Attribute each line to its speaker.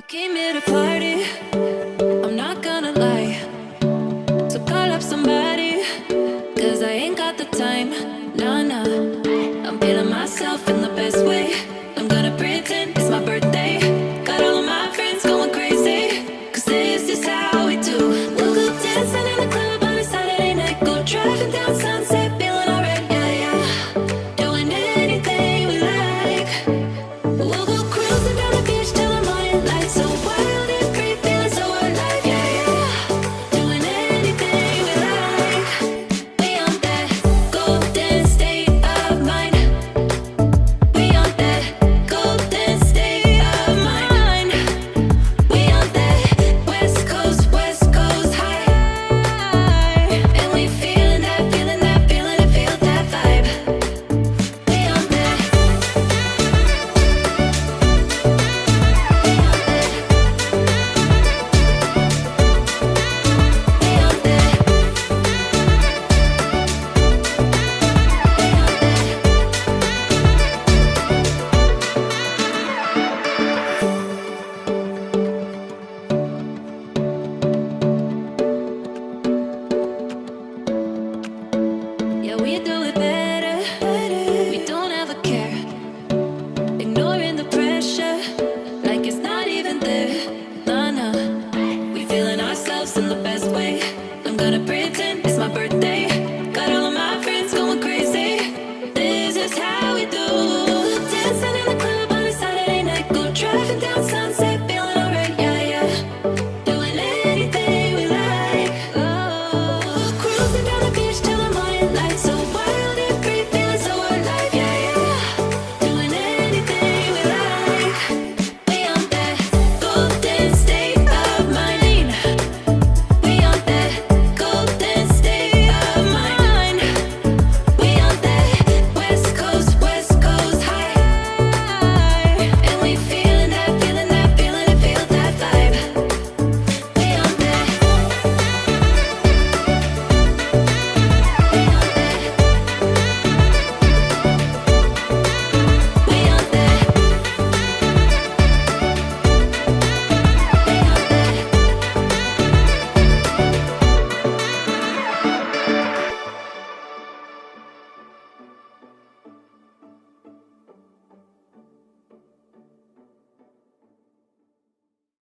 Speaker 1: Came here to party, I'm not gonna lie. So call up somebody, cause I ain't got the time. Nah, nah, I'm feeling myself in the best way. I'm gonna pretend it's my birthday. Got all of my friends going crazy, cause this is how we do. We'll go dancing in the club on a Saturday night. Go driving down Sunset, feeling alright, yeah, yeah. Doing anything we like. We'll go cruising down the beach till the morning light. So wild and free, feeling so alive, yeah, yeah. Doing anything we like. We on that golden state of mind. We on that golden state of mind. We on that West Coast high. And we feeling that, feeling it, feel that vibe. We on that. Yeah, we do it better.